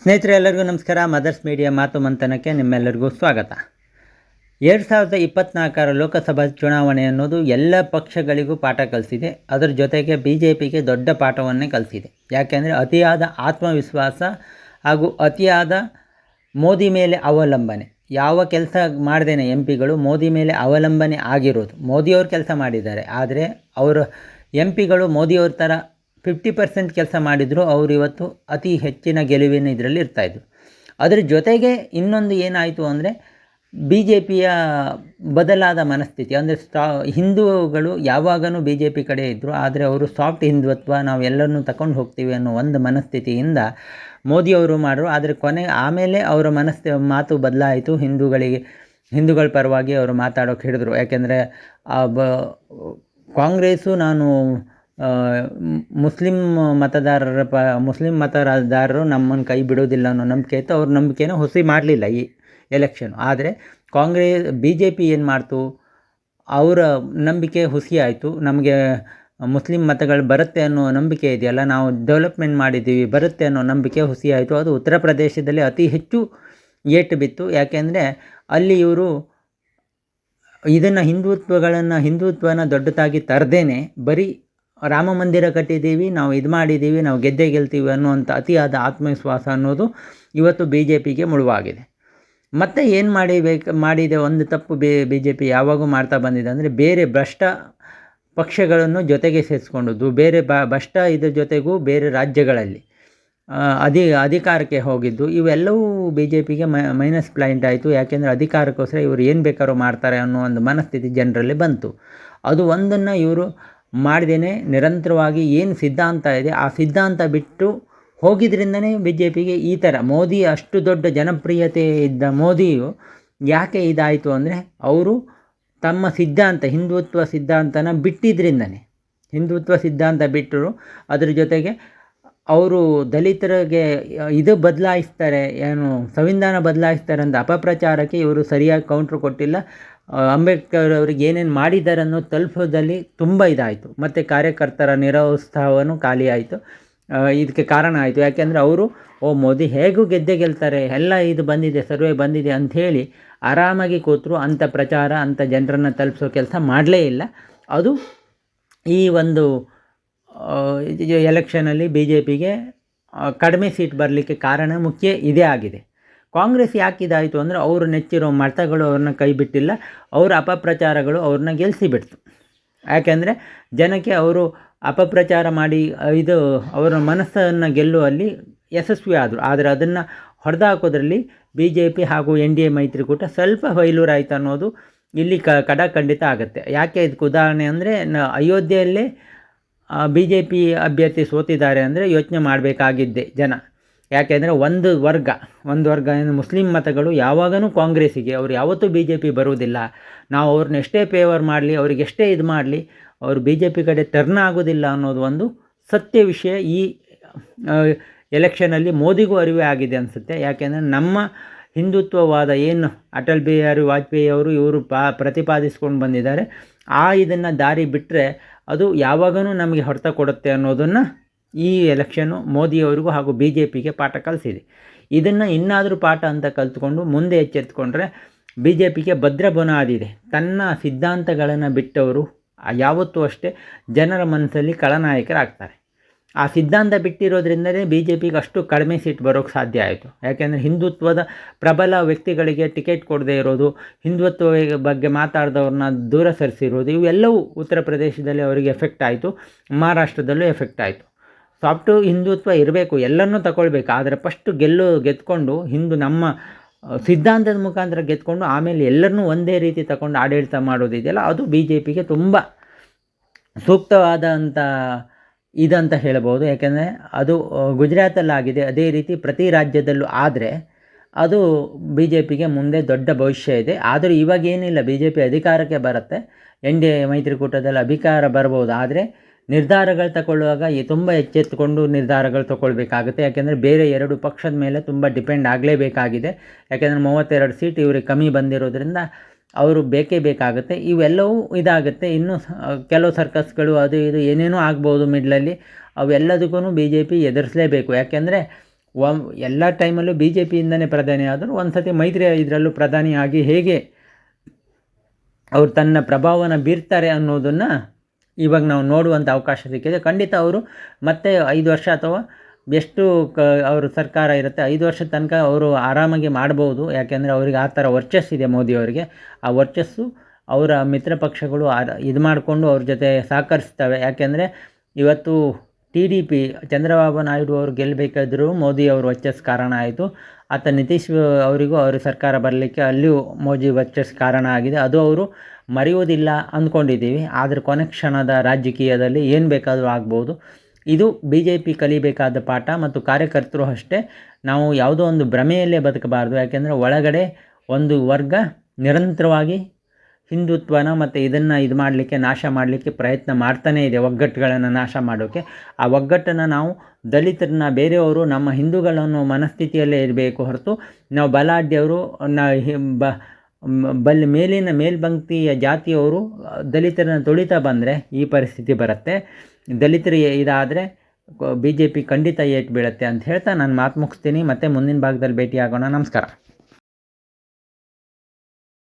ಸ್ನೇಹಿತರೆ, ಎಲ್ಲರಿಗೂ ನಮಸ್ಕಾರ. ಮದರ್ಸ್ ಮೀಡಿಯಾ ಮಾತು ಮಂಥನಕ್ಕೆ ನಿಮ್ಮೆಲ್ಲರಿಗೂ ಸ್ವಾಗತ. 2024 ಲೋಕಸಭಾ ಚುನಾವಣೆ ಅನ್ನೋದು ಎಲ್ಲ ಪಕ್ಷಗಳಿಗೂ ಪಾಠ ಕಲಿಸಿದೆ. ಅದರ ಜೊತೆಗೆ BJPಗೆ ದೊಡ್ಡ ಪಾಠವನ್ನೇ ಕಲಿಸಿದೆ. ಯಾಕೆಂದರೆ ಅತಿಯಾದ ಆತ್ಮವಿಶ್ವಾಸ ಹಾಗೂ ಅತಿಯಾದ ಮೋದಿ ಮೇಲೆ ಅವಲಂಬನೆ, ಯಾವ ಕೆಲಸ ಮಾಡ್ದೇನೆ MPಗಳು ಮೋದಿ ಮೇಲೆ ಅವಲಂಬನೆ ಆಗಿರೋದು. ಮೋದಿಯವ್ರು ಕೆಲಸ ಮಾಡಿದ್ದಾರೆ, ಆದರೆ ಅವರು MPಗಳು ಮೋದಿಯವ್ರ ಥರ 50% ಕೆಲಸ ಮಾಡಿದರೂ ಅವರು ಇವತ್ತು ಅತಿ ಹೆಚ್ಚಿನ ಗೆಲುವಿನ ಇದರಲ್ಲಿ ಇರ್ತಾಯಿದ್ರು. ಅದರ ಜೊತೆಗೆ ಇನ್ನೊಂದು ಏನಾಯಿತು ಅಂದರೆ BJPಯ ಬದಲಾದ ಮನಸ್ಥಿತಿ. ಅಂದರೆ ಹಿಂದೂಗಳು ಯಾವಾಗಲೂ BJP ಕಡೆ ಇದ್ದರು, ಆದರೆ ಅವರು ಸಾಫ್ಟ್ ಹಿಂದುತ್ವ, ನಾವು ಎಲ್ಲರನ್ನೂ ತಗೊಂಡು ಹೋಗ್ತೀವಿ ಅನ್ನೋ ಒಂದು ಮನಸ್ಥಿತಿಯಿಂದ ಮೋದಿಯವರು ಮಾಡಿದ್ರು. ಆದರೆ ಆಮೇಲೆ ಅವರ ಮಾತು ಬದಲಾಯಿತು. ಹಿಂದೂಗಳ ಪರವಾಗಿ ಅವರು ಮಾತಾಡೋಕೆ ಹಿಡಿದ್ರು. ಯಾಕೆಂದರೆ ಕಾಂಗ್ರೆಸ್ಸು ನಾನು ಮುಸ್ಲಿಂ ಮತದಾರರು ನಮ್ಮನ್ನು ಕೈ ಬಿಡೋದಿಲ್ಲ ಅನ್ನೋ ನಂಬಿಕೆ ಇತ್ತು. ಅವ್ರ ನಂಬಿಕೆನ ಹುಸಿ ಮಾಡಲಿಲ್ಲ ಈ ಎಲೆಕ್ಷನ್. ಆದರೆ BJP ಏನು ಮಾಡ್ತು, ಅವರ ನಂಬಿಕೆ ಹುಸಿ ಆಯಿತು. ನಮಗೆ ಮುಸ್ಲಿಂ ಮತಗಳು ಬರುತ್ತೆ ಅನ್ನೋ ನಂಬಿಕೆ ಇದೆಯಲ್ಲ, ನಾವು ಡೆವಲಪ್ಮೆಂಟ್ ಮಾಡಿದ್ದೀವಿ, ಬರುತ್ತೆ ಅನ್ನೋ ನಂಬಿಕೆ ಹುಸಿ ಆಯಿತು. ಅದು ಉತ್ತರ ಪ್ರದೇಶದಲ್ಲಿ ಅತಿ ಹೆಚ್ಚು ಏಟು ಬಿತ್ತು. ಯಾಕೆಂದರೆ ಅಲ್ಲಿ ಇವರು ಇದನ್ನು ಹಿಂದುತ್ವನ ದೊಡ್ಡದಾಗಿ ತರದೇನೆ ಬರೀ ರಾಮ ಮಂದಿರ ಕಟ್ಟಿದ್ದೀವಿ, ನಾವು ಇದು ಮಾಡಿದ್ದೀವಿ, ನಾವು ಗೆಲ್ತೀವಿ ಅನ್ನುವಂಥ ಅತಿಯಾದ ಆತ್ಮವಿಶ್ವಾಸ ಅನ್ನೋದು ಇವತ್ತು BJPಗೆ ಮುಳುವಾಗಿದೆ. ಮತ್ತು ಏನು ಮಾಡಿದೆ ಒಂದು ತಪ್ಪು BJP ಯಾವಾಗೂ ಮಾಡ್ತಾ ಬಂದಿದೆ ಅಂದರೆ ಬೇರೆ ಭ್ರಷ್ಟ ಪಕ್ಷಗಳನ್ನು ಜೊತೆಗೆ ಸೇರಿಸ್ಕೊಂಡದ್ದು, ಬೇರೆ ಭ್ರಷ್ಟ ಇದ್ರ ಜೊತೆಗೂ ಬೇರೆ ರಾಜ್ಯಗಳಲ್ಲಿ ಅಧಿಕಾರಕ್ಕೆ ಹೋಗಿದ್ದು, ಇವೆಲ್ಲವೂ BJPಗೆ ಮೈನಸ್ ಪಾಯಿಂಟ್ ಆಯಿತು. ಯಾಕೆಂದರೆ ಅಧಿಕಾರಕ್ಕೋಸ್ಕರ ಇವರು ಏನು ಬೇಕಾದ್ರೂ ಮಾಡ್ತಾರೆ ಅನ್ನೋ ಒಂದು ಮನಸ್ಥಿತಿ ಜನರಲ್ಲಿ ಬಂತು. ಅದು ಒಂದನ್ನು ಇವರು ಮಾಡ್ದೇ ನಿರಂತರವಾಗಿ ಏನು ಸಿದ್ಧಾಂತ ಇದೆ ಆ ಸಿದ್ಧಾಂತ ಬಿಟ್ಟು ಹೋಗಿದ್ರಿಂದನೇ BJPಗೆ ಈ ಥರ ಮೋದಿ ಅಷ್ಟು ದೊಡ್ಡ ಜನಪ್ರಿಯತೆ ಇದ್ದ ಮೋದಿಯು ಯಾಕೆ ಇದಾಯಿತು ಅಂದರೆ ಅವರು ತಮ್ಮ ಹಿಂದುತ್ವ ಸಿದ್ಧಾಂತನ ಬಿಟ್ಟಿದ್ದರಿಂದನೇ. ಹಿಂದುತ್ವ ಸಿದ್ಧಾಂತ ಬಿಟ್ಟರು, ಅದ್ರ ಜೊತೆಗೆ ಅವರು ದಲಿತರಿಗೆ ಇದು ಬದಲಾಯಿಸ್ತಾರೆ, ಸಂವಿಧಾನ ಬದಲಾಯಿಸ್ತಾರೆ ಅಂತ ಅಪಪ್ರಚಾರಕ್ಕೆ ಇವರು ಸರಿಯಾಗಿ ಕೌಂಟ್ರ್ ಕೊಟ್ಟಿಲ್ಲ. ಅಂಬೇಡ್ಕರ್ ಅವ್ರಿಗೆ ಏನೇನು ಮಾಡಿದ್ದಾರೆ ಅನ್ನೋ ತಲುಪೋದಲ್ಲಿ ತುಂಬ ಇದಾಯಿತು. ಮತ್ತು ಕಾರ್ಯಕರ್ತರ ನಿರೋತ್ಸಾಹವನ್ನು ಖಾಲಿ ಆಯಿತು. ಇದಕ್ಕೆ ಕಾರಣ ಆಯಿತು. ಯಾಕೆಂದರೆ ಅವರು ಮೋದಿ ಹೇಗೂ ಗೆಲ್ತಾರೆ, ಎಲ್ಲ ಇದು ಬಂದಿದೆ, ಸರ್ವೆ ಬಂದಿದೆ ಅಂಥೇಳಿ ಆರಾಮಾಗಿ ಕೂತರು. ಅಂಥ ಪ್ರಚಾರ, ಅಂಥ ಜನರನ್ನು ತಲುಪಿಸೋ ಕೆಲಸ ಮಾಡಲೇ ಇಲ್ಲ. ಅದು ಈ ಒಂದು ಎಲೆಕ್ಷನಲ್ಲಿ BJPಗೆ ಕಡಿಮೆ ಸೀಟ್ ಬರಲಿಕ್ಕೆ ಕಾರಣ ಮುಖ್ಯ ಇದೇ ಆಗಿದೆ. ಕಾಂಗ್ರೆಸ್ ಯಾಕೆ ಇದಾಯಿತು ಅಂದರೆ ಅವರು ನೆಚ್ಚಿರೋ ಮತಗಳು ಅವ್ರನ್ನ ಕೈ ಬಿಟ್ಟಿಲ್ಲ, ಅವರ ಅಪಪ್ರಚಾರಗಳು ಅವ್ರನ್ನ ಗೆಲ್ಲಿಸಿಬಿಡ್ತು. ಯಾಕೆಂದರೆ ಜನಕ್ಕೆ ಅವರು ಅಪಪ್ರಚಾರ ಮಾಡಿ ಅವರ ಮನಸ್ಸನ್ನು ಗೆಲ್ಲುವಲ್ಲಿ ಯಶಸ್ವಿ ಆದರು. ಆದರೆ ಅದನ್ನು ಹೊಡೆದಾಕೋದ್ರಲ್ಲಿ BJP ಹಾಗೂ NDA ಮೈತ್ರಿಕೂಟ ಸ್ವಲ್ಪ ಫೈಲೂರ್ ಆಯಿತು ಅನ್ನೋದು ಇಲ್ಲಿ ಖಂಡಿತ ಆಗುತ್ತೆ. ಯಾಕೆ ಇದಕ್ಕೆ ಉದಾಹರಣೆ ಅಂದರೆ ಅಯೋಧ್ಯೆಯಲ್ಲೇ BJP ಅಭ್ಯರ್ಥಿ ಸೋತಿದ್ದಾರೆ ಅಂದರೆ ಯೋಚನೆ ಮಾಡಬೇಕಾಗಿದ್ದೆ ಜನ. ಯಾಕೆಂದರೆ ಒಂದು ವರ್ಗ ಏನು ಮುಸ್ಲಿಂ ಮತಗಳು ಯಾವಾಗಲೂ ಕಾಂಗ್ರೆಸ್ಸಿಗೆ, ಅವ್ರು ಯಾವತ್ತೂ BJP ಬರುವುದಿಲ್ಲ. ನಾವು ಅವ್ರನ್ನ ಎಷ್ಟೇ ಫೇವರ್ ಮಾಡಲಿ, ಅವ್ರಿಗೆ ಎಷ್ಟೇ ಇದು ಮಾಡಲಿ, ಅವರು BJP ಕಡೆ ಟರ್ನ್ ಆಗೋದಿಲ್ಲ ಅನ್ನೋದು ಒಂದು ಸತ್ಯ ವಿಷಯ. ಈ ಎಲೆಕ್ಷನಲ್ಲಿ ಮೋದಿಗೂ ಅರಿವೇ ಆಗಿದೆ ಅನಿಸುತ್ತೆ. ಯಾಕೆಂದರೆ ನಮ್ಮ ಹಿಂದುತ್ವವಾದ ಏನು ಅಟಲ್ ಬಿಹಾರಿ ವಾಜಪೇಯಿ ಅವರು ಇವರು ಪ್ರತಿಪಾದಿಸ್ಕೊಂಡು ಬಂದಿದ್ದಾರೆ, ಇದನ್ನು ದಾರಿ ಬಿಟ್ಟರೆ ಅದು ಯಾವಾಗಲೂ ನಮಗೆ ಹೊಡೆತ ಕೊಡುತ್ತೆ ಅನ್ನೋದನ್ನು ಈ ಎಲೆಕ್ಷನ್ನು ಮೋದಿಯವರಿಗೂ ಹಾಗೂ BJPಗೆ ಪಾಠ ಕಲಿಸಿದೆ. ಇದನ್ನು ಇನ್ನಾದರೂ ಪಾಠ ಅಂತ ಕಲಿತ್ಕೊಂಡು ಮುಂದೆ ಎಚ್ಚೆತ್ತುಕೊಂಡ್ರೆ BJPಗೆ ಭದ್ರ ಬುನಾದಿದೆ. ತನ್ನ ಸಿದ್ಧಾಂತಗಳನ್ನು ಬಿಟ್ಟವರು ಯಾವತ್ತೂ ಅಷ್ಟೇ ಜನರ ಮನಸ್ಸಲ್ಲಿ ಖಳನಾಯಕರಾಗ್ತಾರೆ. ಆ ಸಿದ್ಧಾಂತ ಬಿಟ್ಟಿರೋದ್ರಿಂದಲೇ BJPಗೆ ಅಷ್ಟು ಕಡಿಮೆ ಸೀಟ್ ಬರೋಕ್ಕೆ ಸಾಧ್ಯ ಆಯಿತು. ಯಾಕೆಂದರೆ ಹಿಂದುತ್ವದ ಪ್ರಬಲ ವ್ಯಕ್ತಿಗಳಿಗೆ ಟಿಕೆಟ್ ಕೊಡದೇ ಇರೋದು, ಹಿಂದುತ್ವ ಬಗ್ಗೆ ಮಾತಾಡಿದವ್ರನ್ನ ದೂರ ಸರಿಸಿರೋದು, ಇವೆಲ್ಲವೂ ಉತ್ತರ ಪ್ರದೇಶದಲ್ಲಿ ಅವರಿಗೆ ಎಫೆಕ್ಟ್ ಆಯಿತು. ಮಹಾರಾಷ್ಟ್ರದಲ್ಲೂ ಎಫೆಕ್ಟ್ ಆಯಿತು. ಸಾಫ್ಟು ಹಿಂದುತ್ವ ಇರಬೇಕು, ಎಲ್ಲರನ್ನೂ ತಗೊಳ್ಬೇಕು, ಆದರೆ ಫಸ್ಟು ಗೆದ್ಕೊಂಡು ನಮ್ಮ ಸಿದ್ಧಾಂತದ ಮುಖಾಂತರ ಗೆದ್ಕೊಂಡು ಆಮೇಲೆ ಎಲ್ಲರನ್ನೂ ಒಂದೇ ರೀತಿ ತಗೊಂಡು ಆಡಳಿತ ಮಾಡೋದಿದೆಯಲ್ಲ, ಅದು BJPಗೆ ತುಂಬ ಸೂಕ್ತವಾದಂಥ ಇದಂತ ಹೇಳ್ಬೋದು. ಯಾಕೆಂದರೆ ಅದು ಗುಜರಾತಲ್ಲಾಗಿದೆ, ಅದೇ ರೀತಿ ಪ್ರತಿ ರಾಜ್ಯದಲ್ಲೂ ಆದರೆ ಅದು BJPಗೆ ಮುಂದೆ ದೊಡ್ಡ ಭವಿಷ್ಯ ಇದೆ. ಆದರೂ ಇವಾಗೇನಿಲ್ಲ, BJP ಅಧಿಕಾರಕ್ಕೆ ಬರುತ್ತೆ, NDA ಮೈತ್ರಿಕೂಟದಲ್ಲಿ ಅಧಿಕಾರ ಬರ್ಬೋದು. ಆದರೆ ನಿರ್ಧಾರಗಳು ತಗೊಳ್ಳುವಾಗ ತುಂಬ ಎಚ್ಚೆತ್ತುಕೊಂಡು ನಿರ್ಧಾರಗಳು ತಗೊಳ್ಬೇಕಾಗುತ್ತೆ. ಯಾಕೆಂದರೆ ಬೇರೆ ಎರಡು ಪಕ್ಷದ ಮೇಲೆ ತುಂಬ ಡಿಪೆಂಡ್ ಆಗಲೇಬೇಕಾಗಿದೆ. ಯಾಕೆಂದರೆ 32 ಸೀಟ್ ಇವರಿಗೆ ಕಮ್ಮಿ ಬಂದಿರೋದ್ರಿಂದ ಅವರು ಬೇಕೇ ಬೇಕಾಗುತ್ತೆ. ಇವೆಲ್ಲವೂ ಇದಾಗುತ್ತೆ. ಇನ್ನು ಕೆಲವು ಸರ್ಕಸ್ಗಳು ಅದು ಇದು ಏನೇನೋ ಆಗ್ಬೋದು ಮಿಡ್ಲಲ್ಲಿ, ಅವೆಲ್ಲದಕ್ಕೂ BJP ಎದುರಿಸಲೇಬೇಕು. ಯಾಕೆಂದರೆ ಎಲ್ಲ ಟೈಮಲ್ಲೂ ಬಿ ಜೆ ಪಿಯಿಂದನೇ ಪ್ರಧಾನಿ ಆದರೂ ಒಂದು ಸತಿ ಮೈತ್ರಿ ಇದರಲ್ಲೂ ಪ್ರಧಾನಿಯಾಗಿ ಹೇಗೆ ಅವ್ರು ತನ್ನ ಪ್ರಭಾವನ ಬೀರ್ತಾರೆ ಅನ್ನೋದನ್ನು ಇವಾಗ ನಾವು ನೋಡುವಂಥ ಅವಕಾಶ ಸಿಕ್ಕಿದೆ. ಖಂಡಿತ ಅವರು ಮತ್ತೆ 5 ವರ್ಷ ಅಥವಾ ಎಷ್ಟು ಅವ್ರ ಸರ್ಕಾರ ಇರುತ್ತೆ 5 ವರ್ಷದ ತನಕ ಅವರು ಆರಾಮಾಗಿ ಮಾಡ್ಬೋದು. ಯಾಕೆಂದರೆ ಅವರಿಗೆ ಆ ಥರ ವರ್ಚಸ್ಸಿದೆ ಮೋದಿಯವರಿಗೆ. ಆ ವರ್ಚಸ್ಸು ಅವರ ಮಿತ್ರ ಪಕ್ಷಗಳು ಇದು ಮಾಡಿಕೊಂಡು ಅವ್ರ ಜೊತೆ ಸಹಕರಿಸ್ತವೆ. ಯಾಕೆಂದರೆ ಇವತ್ತು TDP ಚಂದ್ರಬಾಬು ನಾಯ್ಡು ಅವರು ಗೆಲ್ಲಬೇಕಾದ್ರೂ ಮೋದಿ ಅವರು ವರ್ಚಸ್ಸು ಕಾರಣ ಆಯಿತು. ನಿತೀಶ್ ಅವರಿಗೂ ಅವ್ರ ಸರ್ಕಾರ ಬರಲಿಕ್ಕೆ ಅಲ್ಲಿಯೂ ಮೋದಿ ವರ್ಚಸ್ಸು ಕಾರಣ ಆಗಿದೆ. ಅದು ಅವರು ಮರೆಯೋದಿಲ್ಲ ಅಂದ್ಕೊಂಡಿದ್ದೀವಿ. ಆದರೆ ಕೊನೆ ಕ್ಷಣದ ರಾಜಕೀಯದಲ್ಲಿ ಏನು ಬೇಕಾದರೂ ಆಗ್ಬೋದು. ಇದು BJP ಕಲಿಬೇಕಾದ ಪಾಠ. ಮತ್ತು ಕಾರ್ಯಕರ್ತರು ಅಷ್ಟೇ, ನಾವು ಯಾವುದೋ ಒಂದು ಭ್ರಮೆಯಲ್ಲೇ ಬದುಕಬಾರ್ದು. ಯಾಕೆಂದರೆ ಒಳಗಡೆ ಒಂದು ವರ್ಗ ನಿರಂತರವಾಗಿ ಹಿಂದುತ್ವನ ಮತ್ತು ಇದನ್ನು ಮಾಡಲಿಕ್ಕೆ ನಾಶ ಮಾಡಲಿಕ್ಕೆ ಪ್ರಯತ್ನ ಮಾಡ್ತಾನೇ ಇದೆ, ಒಗ್ಗಟ್ಟುಗಳನ್ನು ನಾಶ ಮಾಡೋಕ್ಕೆ. ಆ ಒಗ್ಗಟ್ಟನ್ನು ನಾವು ದಲಿತರನ್ನ, ಬೇರೆಯವರು ನಮ್ಮ ಹಿಂದೂಗಳನ್ನು ಮನಸ್ಥಿತಿಯಲ್ಲೇ ಇರಬೇಕು ಹೊರತು ನಾವು ಬಲಾಢ್ಯವರು ಮೇಲ್ಪಂಕ್ತಿಯ ಜಾತಿಯವರು ದಲಿತರನ್ನು ತುಳಿತಾ ಬಂದರೆ ಈ ಪರಿಸ್ಥಿತಿ ಬರುತ್ತೆ. ದಲಿತರು ಇದಾದರೆ BJP ಖಂಡಿತ ಏಟು ಬೀಳುತ್ತೆ ಅಂತ ಹೇಳ್ತಾ ನಾನು ಮಾತು ಮುಗಿಸ್ತೀನಿ. ಮತ್ತೆ ಮುಂದಿನ ಭಾಗದಲ್ಲಿ ಭೇಟಿಯಾಗೋಣ. ನಮಸ್ಕಾರ.